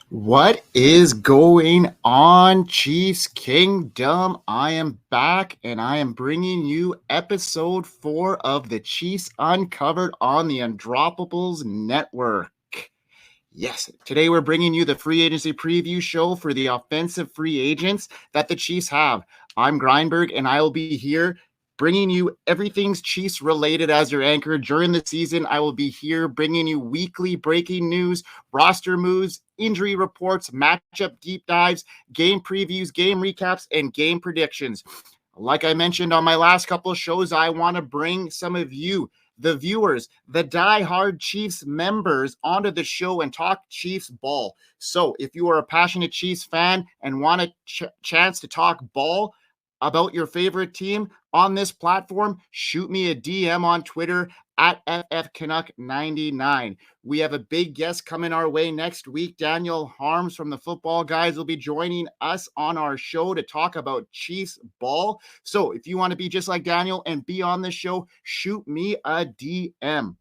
What is going on, Chiefs Kingdom? I am back and I am bringing you episode 4 of the Chiefs Uncovered on the Undroppables Network. Yes, today we're bringing you the free agency preview show for the offensive free agents that the Chiefs have. I'm Grindberg and I will be here bringing you everything's Chiefs related as your anchor during the season. I will be here bringing you weekly breaking news, roster moves, injury reports, matchup deep dives, game previews, game recaps, and game predictions. Like I mentioned on my last couple of shows, I want to bring some of you, the viewers, the die-hard Chiefs members onto the show and talk Chiefs ball. So if you are a passionate Chiefs fan and want a chance to talk ball about your favorite team on this platform, shoot me a DM on Twitter at FFCanuck99. We have a big guest coming our way next week. Daniel Harms from the Football Guys will be joining us on our show to talk about Chiefs ball. So if you want to be just like Daniel and be on the show, shoot me a DM.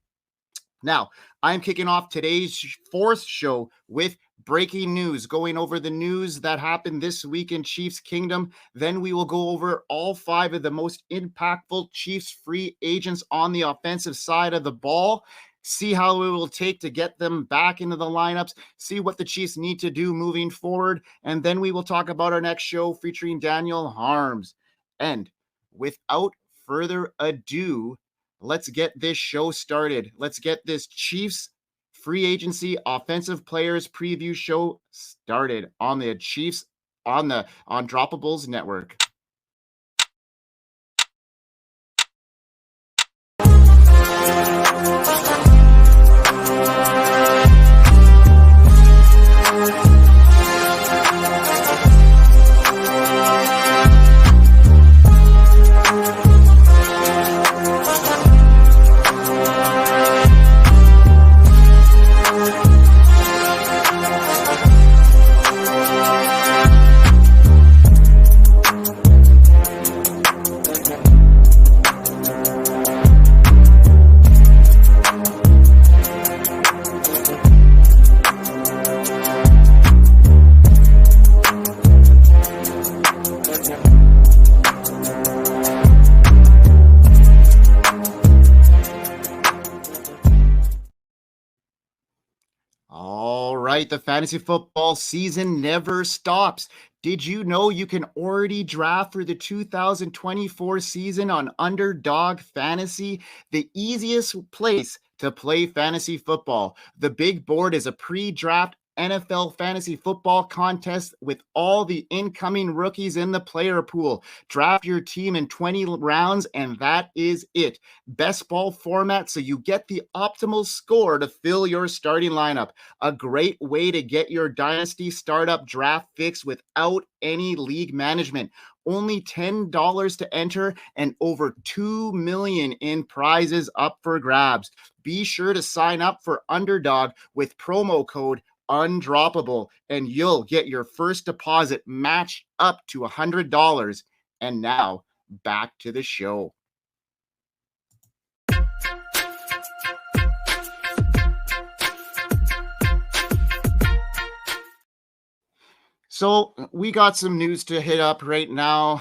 Now, I'm kicking off today's fourth show with breaking news, going over the news that happened this week in Chiefs Kingdom. Then we will go over all 5 of the most impactful Chiefs free agents on the offensive side of the ball, see how it will take to get them back into the lineups, see what the Chiefs need to do moving forward, and then we will talk about our next show featuring Daniel Harms. And without further ado, let's get this show started. Let's get this Chiefs free agency offensive players preview show started on the Chiefs on the Undroppables Network. The fantasy football season never stops. Did you know you can already draft for the 2024 season on Underdog Fantasy, the easiest place to play fantasy football? The big board is a pre-draft NFL fantasy football contest with all the incoming rookies in the player pool. Draft your team in 20 rounds, and that is it. Best ball format, so you get the optimal score to fill your starting lineup. A great way to get your dynasty startup draft fix without any league management. Only $10 to enter and over $2 million in prizes up for grabs. Be sure to sign up for Underdog with promo code Undroppable, and you'll get your first deposit matched up to $100. And now back to the show. So we got some news to hit up right now.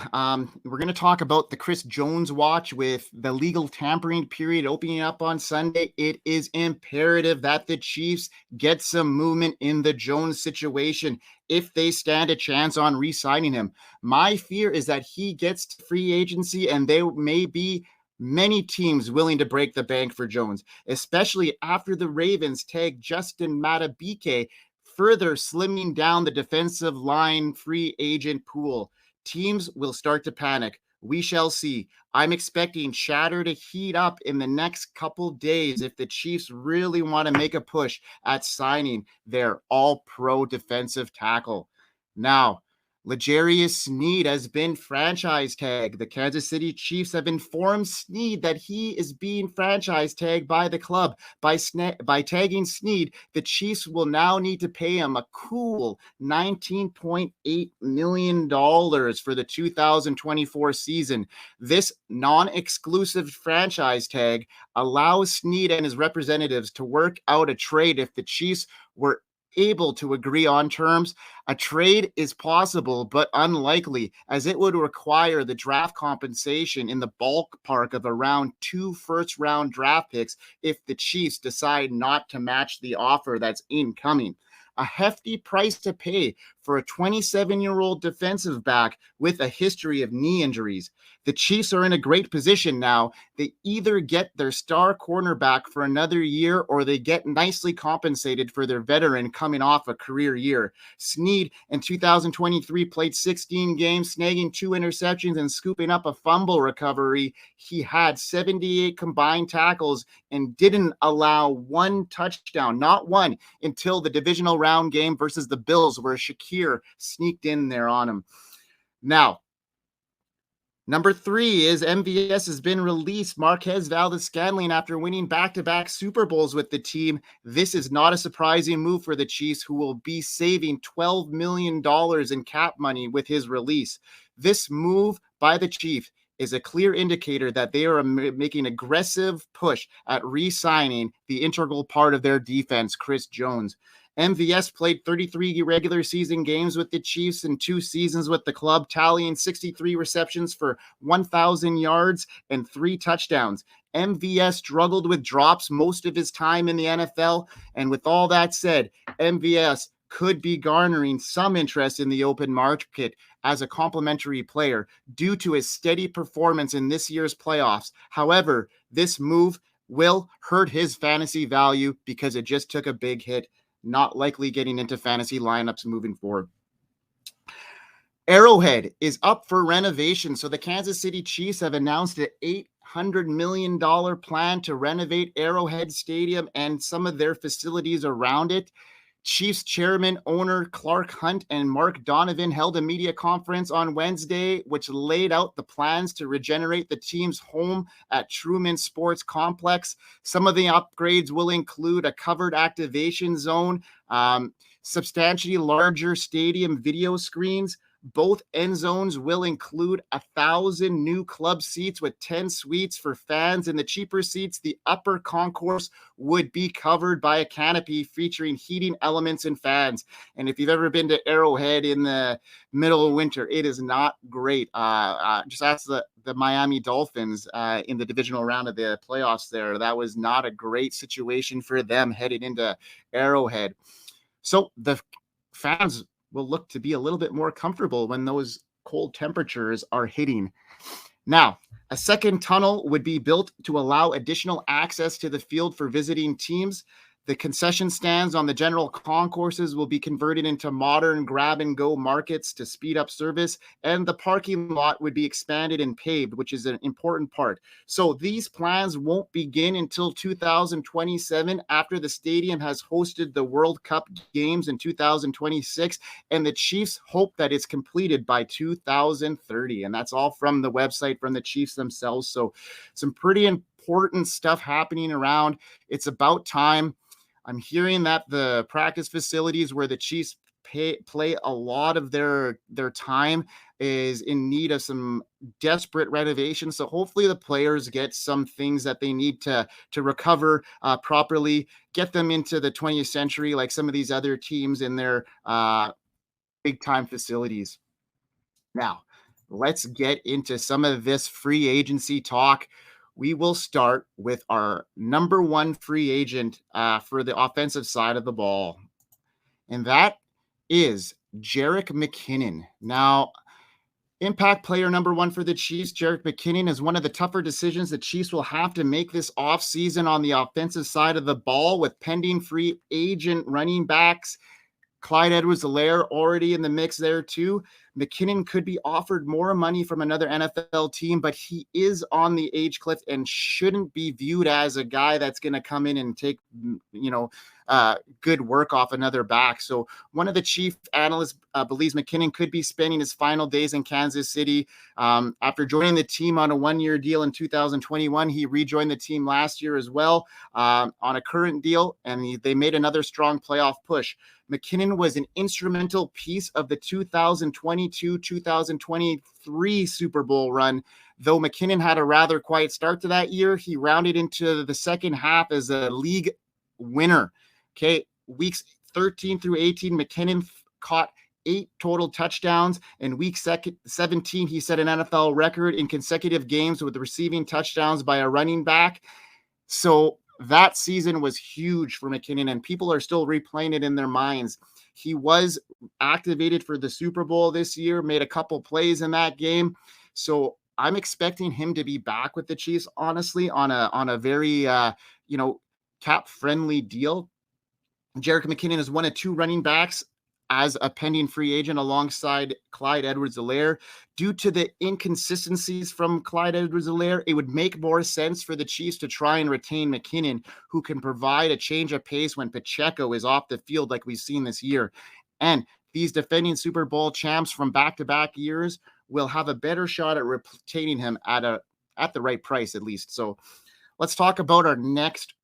We're going to talk about the Chris Jones watch with the legal tampering period opening up on Sunday. It is imperative that the Chiefs get some movement in the Jones situation if they stand a chance on re-signing him. My fear is that he gets to free agency and there may be many teams willing to break the bank for Jones, especially after the Ravens tag Justin Madubuike, further slimming down the defensive line free agent pool. Teams will start to panic. We shall see. I'm expecting chatter to heat up in the next couple days if the Chiefs really want to make a push at signing their all-pro defensive tackle. Now, L'Jarius Sneed has been franchise tagged. The Kansas City Chiefs have informed Sneed that he is being franchise tagged by the club. By tagging Sneed, the Chiefs will now need to pay him a cool $19.8 million for the 2024 season. This non-exclusive franchise tag allows Sneed and his representatives to work out a trade if the Chiefs were able to agree on terms. A trade is possible, but unlikely, as it would require the draft compensation in the ballpark of around 2 first-round draft picks if the Chiefs decide not to match the offer that's incoming. A hefty price to pay for a 27-year-old defensive back with a history of knee injuries. The Chiefs are in a great position now. They either get their star cornerback for another year or they get nicely compensated for their veteran coming off a career year. Sneed in 2023 played 16 games, snagging 2 interceptions and scooping up a fumble recovery. He had 78 combined tackles and didn't allow 1 touchdown, not one, until the divisional round game versus the Bills, where Shakir sneaked in there on him. Now, number 3 is MVS has been released. Marquez Valdes-Scantling, after winning back-to-back Super Bowls with the team. This is not a surprising move for the Chiefs, who will be saving $12 million in cap money with his release. This move by the Chiefs is a clear indicator that they are making aggressive push at re-signing the integral part of their defense, Chris Jones. MVS played 33 regular season games with the Chiefs and 2 seasons with the club, tallying 63 receptions for 1,000 yards and 3 touchdowns. MVS struggled with drops most of his time in the NFL, and with all that said, MVS could be garnering some interest in the open market as a complimentary player due to his steady performance in this year's playoffs. However, this move will hurt his fantasy value because it just took a big hit. Not likely getting into fantasy lineups moving forward. Arrowhead is up for renovation. So the Kansas City Chiefs have announced an $800 million plan to renovate Arrowhead Stadium and some of their facilities around it. Chiefs chairman, owner Clark Hunt and Mark Donovan held a media conference on Wednesday, which laid out the plans to regenerate the team's home at Truman Sports Complex. Some of the upgrades will include a covered activation zone, substantially larger stadium video screens. Both end zones will include 1,000 new club seats with 10 suites for fans. In the cheaper seats, the upper concourse would be covered by a canopy featuring heating elements and fans. And if you've ever been to Arrowhead in the middle of winter, it is not great. Just ask the Miami Dolphins in the divisional round of the playoffs there. That was not a great situation for them heading into Arrowhead. So the fans will look to be a little bit more comfortable when those cold temperatures are hitting. Now, a second tunnel would be built to allow additional access to the field for visiting teams. The concession stands on the general concourses will be converted into modern grab-and-go markets to speed up service, and the parking lot would be expanded and paved, which is an important part. So these plans won't begin until 2027, after the stadium has hosted the World Cup games in 2026, and the Chiefs hope that it's completed by 2030. And that's all from the website, from the Chiefs themselves. So some pretty important stuff happening around. It's about time. I'm hearing that the practice facilities where the Chiefs play a lot of their time is in need of some desperate renovations. So hopefully the players get some things that they need to recover properly, get them into the 20th century like some of these other teams in their big time facilities. Now, let's get into some of this free agency talk. We will start with our number 1 free agent for the offensive side of the ball, and that is Jerick McKinnon. Now, impact player number 1 for the Chiefs, Jerick McKinnon, is one of the tougher decisions the Chiefs will have to make this offseason on the offensive side of the ball, with pending free agent running backs Clyde Edwards-Helaire already in the mix there too. McKinnon could be offered more money from another NFL team, but he is on the age cliff and shouldn't be viewed as a guy that's going to come in and take, good work off another back. So one of the chief analysts believes McKinnon could be spending his final days in Kansas City. After joining the team on a 1-year deal in 2021, he rejoined the team last year as well on a current deal, and they made another strong playoff push. McKinnon was an instrumental piece of the 2022-2023 Super Bowl run. Though McKinnon had a rather quiet start to that year, he rounded into the second half as a league winner. Okay, weeks 13 through 18, Mckinnon caught 8 total touchdowns. In week 17, he set an NFL record in consecutive games with receiving touchdowns by a running back. So that season was huge for Mckinnon, and people are still replaying it in their minds. He was activated for the Super Bowl this year, made a couple plays in that game. So I'm expecting him to be back with the Chiefs, honestly, on a very cap friendly deal. Jerick McKinnon is one of 2 running backs as a pending free agent alongside Clyde Edwards-Helaire. Due to the inconsistencies from Clyde Edwards-Helaire, it would make more sense for the Chiefs to try and retain McKinnon, who can provide a change of pace when Pacheco is off the field like we've seen this year. And these defending Super Bowl champs from back-to-back years will have a better shot at retaining him at the right price, at least. So let's talk about our next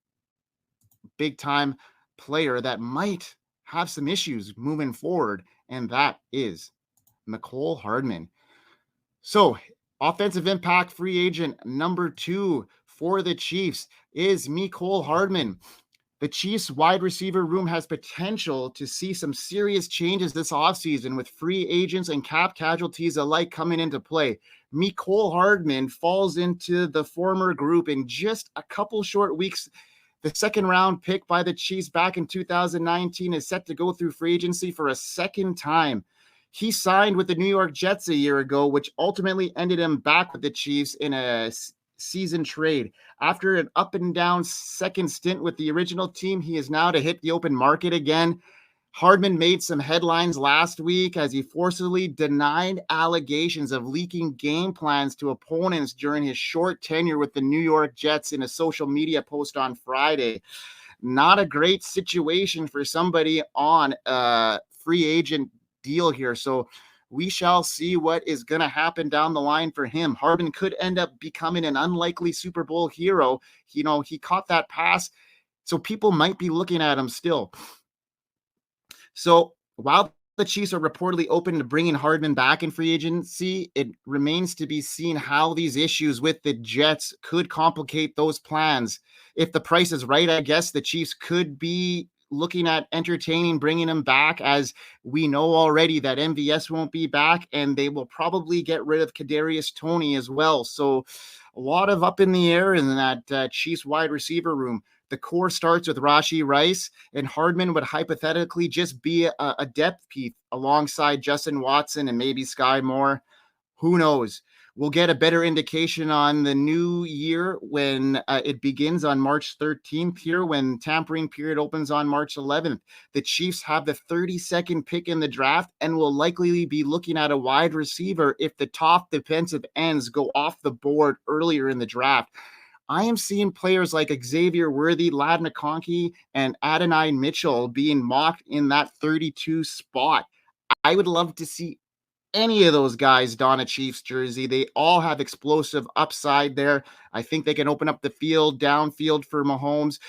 big-time player that might have some issues moving forward, and that is Mecole Hardman. So, offensive impact free agent number 2 for the Chiefs is Mecole Hardman. The Chiefs wide receiver room has potential to see some serious changes this offseason with free agents and cap casualties alike coming into play. Mecole Hardman falls into the former group in just a couple short weeks. The second round pick by the Chiefs back in 2019 is set to go through free agency for a second time. He signed with the New York Jets a year ago, which ultimately ended him back with the Chiefs in a season trade. After an up and down second stint with the original team, he is now to hit the open market again. Hardman made some headlines last week as he forcibly denied allegations of leaking game plans to opponents during his short tenure with the New York Jets in a social media post on Friday. Not a great situation for somebody on a free agent deal here. So we shall see what is going to happen down the line for him. Hardman could end up becoming an unlikely Super Bowl hero. He caught that pass, so people might be looking at him still. So while the Chiefs are reportedly open to bringing Hardman back in free agency, it remains to be seen how these issues with the Jets could complicate those plans. If the price is right, I guess the Chiefs could be looking at entertaining bringing him back, as we know already that MVS won't be back, and they will probably get rid of Kadarius Toney as well. So a lot of up in the air in that Chiefs wide receiver room. The core starts with Rashee Rice, and Hardman would hypothetically just be a depth piece alongside Justin Watson and maybe Sky Moore. Who knows? We'll get a better indication on the new year when it begins on March 13th here, when tampering period opens on March 11th. The Chiefs have the 32nd pick in the draft and will likely be looking at a wide receiver if the top defensive ends go off the board earlier in the draft. I am seeing players like Xavier Worthy, Ladd McConkey, and Adonai Mitchell being mocked in that 32 spot. I would love to see any of those guys don a Chiefs jersey. They all have explosive upside there. I think they can open up the field, downfield for Mahomes,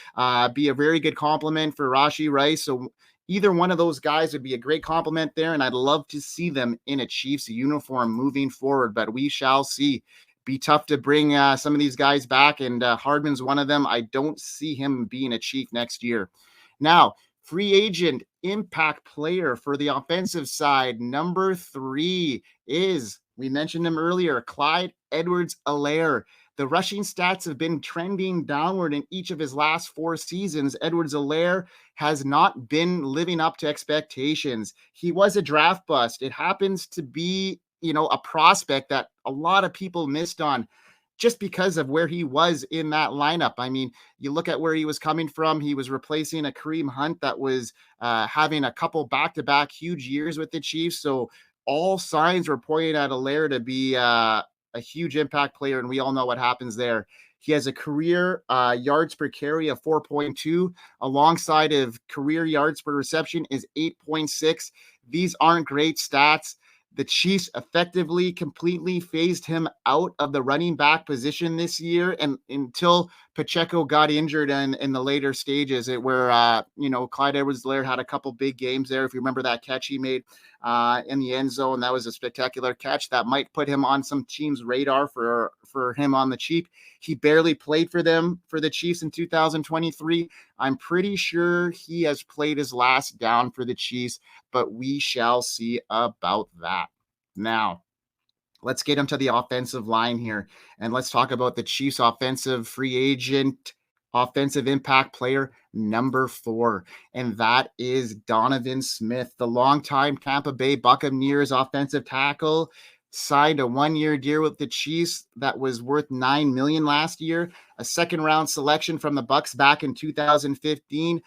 be a very good compliment for Rashee Rice. So either one of those guys would be a great compliment there, and I'd love to see them in a Chiefs uniform moving forward, but we shall see. Be tough to bring some of these guys back, and Hardman's one of them. I don't see him being a Chief next year. Now, free agent impact player for the offensive side, number 3 is, we mentioned him earlier, Clyde Edwards-Helaire. The rushing stats have been trending downward in each of his last 4 seasons. Edwards-Helaire has not been living up to expectations. He was a draft bust. It happens to be a prospect that a lot of people missed on just because of where he was in that lineup. I mean, you look at where he was coming from. He was replacing a Kareem Hunt that was having a couple back-to-back huge years with the Chiefs. So all signs were pointing at Helaire to be a huge impact player, and we all know what happens there. He has a career yards per carry of 4.2, alongside of career yards per reception is 8.6. These aren't great stats. The Chiefs effectively completely phased him out of the running back position this year, and until Pacheco got injured in the later stages, where Clyde Edwards-Helaire had a couple big games there. If you remember that catch he made in the end zone, that was a spectacular catch that might put him on some team's radar for for him on the cheap. He barely played for the Chiefs in 2023. I'm pretty sure he has played his last down for the Chiefs, but we shall see about that. Now, let's get into the offensive line here, and let's talk about the Chiefs offensive free agent, offensive impact player number 4, and that is Donovan Smith, the longtime Tampa Bay Buccaneers offensive tackle. Signed a 1-year deal with the Chiefs that was worth $9 million last year, a second-round selection from the Bucs back in 2015.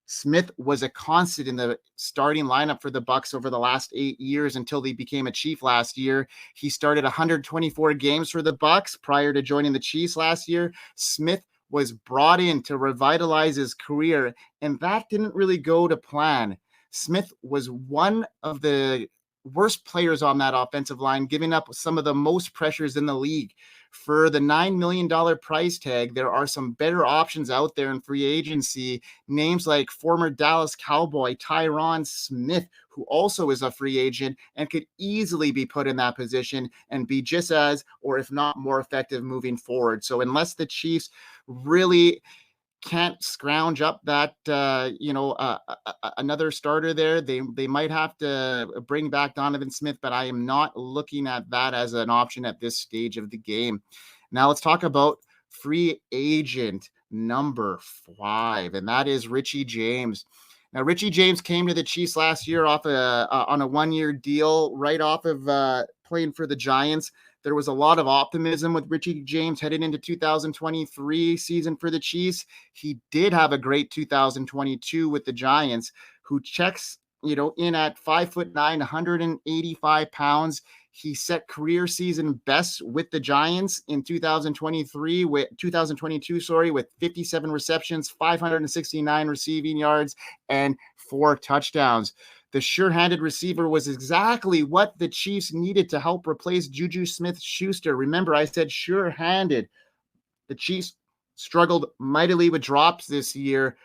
Smith was a constant in the starting lineup for the Bucs over the last 8 years until he became a Chief last year. He started 124 games for the Bucs prior to joining the Chiefs last year. Smith was brought in to revitalize his career, and that didn't really go to plan. Smith was one of the worst players on that offensive line, giving up some of the most pressures in the league. For the $9 million price tag, there are some better options out there in free agency. Names like former Dallas Cowboy Tyron Smith, who also is a free agent and could easily be put in that position and be just as, or if not more effective moving forward. So unless the Chiefs really can't scrounge up that another starter there, they might have to bring back Donovan Smith, but I am not looking at that as an option at this stage of the game. Now let's talk about free agent number 5, and that is Richie James. Now, Richie James came to the Chiefs last year off on a 1-year deal right off of playing for the Giants. There was a lot of optimism with Richie James headed into 2023 season for the Chiefs. He did have a great 2022 with the Giants, who checks, in at 5'9", 185 pounds. He set career season best with the Giants in 2022, with 57 receptions, 569 receiving yards, and 4 touchdowns. The sure-handed receiver was exactly what the Chiefs needed to help replace Juju Smith-Schuster. Remember, I said sure-handed. The Chiefs struggled mightily with drops this year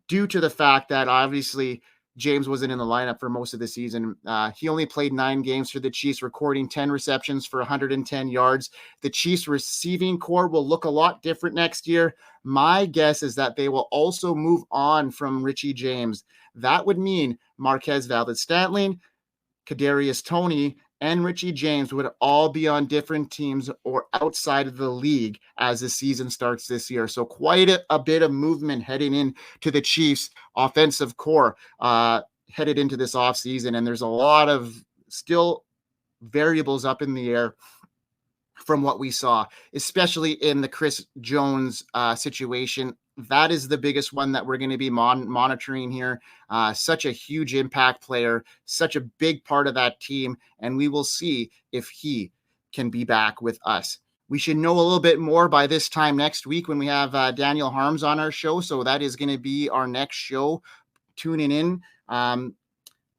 due to the fact that obviously James wasn't in the lineup for most of the season. He only played 9 games for the Chiefs, recording 10 receptions for 110 yards. The Chiefs receiving core will look a lot different next year. My guess is that they will also move on from Richie James. That would mean Marquez Valdes-Scantling, Kadarius Toney, and Richie James would all be on different teams or outside of the league as the season starts this year. So quite a bit of movement heading into the Chiefs offensive core headed into this offseason. And there's a lot of still variables up in the air from what we saw, especially in the Chris Jones situation. That is the biggest one that we're going to be monitoring here. Such a huge impact player, such a big part of that team, and we will see if he can be back with us. We should know a little bit more by this time next week when we have Daniel Harms on our show, so that is going to be our next show. Tuning in.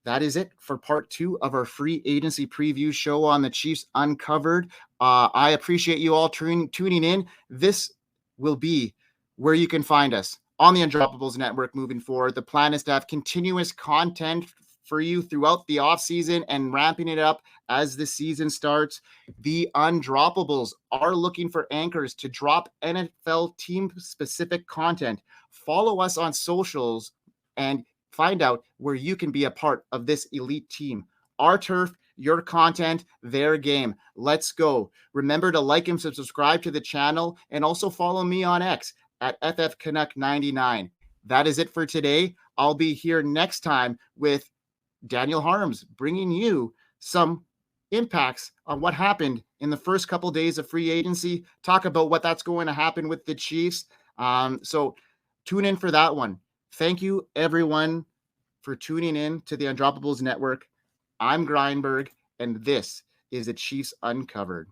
That is it for part 2 of our free agency preview show on the Chiefs Uncovered. I appreciate you all tuning in. This will be where you can find us on the Undroppables Network moving forward. The plan is to have continuous content for you throughout the offseason and ramping it up as the season starts. The Undroppables are looking for anchors to drop NFL team-specific content. Follow us on socials and find out where you can be a part of this elite team. Our turf, your content, their game. Let's go. Remember to like and subscribe to the channel, and also follow me on X at FFCanuck99. That is it for today. I'll be here next time with Daniel Harms, bringing you some impacts on what happened in the first couple days of free agency, talk about what that's going to happen with the Chiefs. So tune in for that one. Thank you, everyone, for tuning in to the Undroppables Network. I'm Grindberg, and this is the Chiefs Uncovered.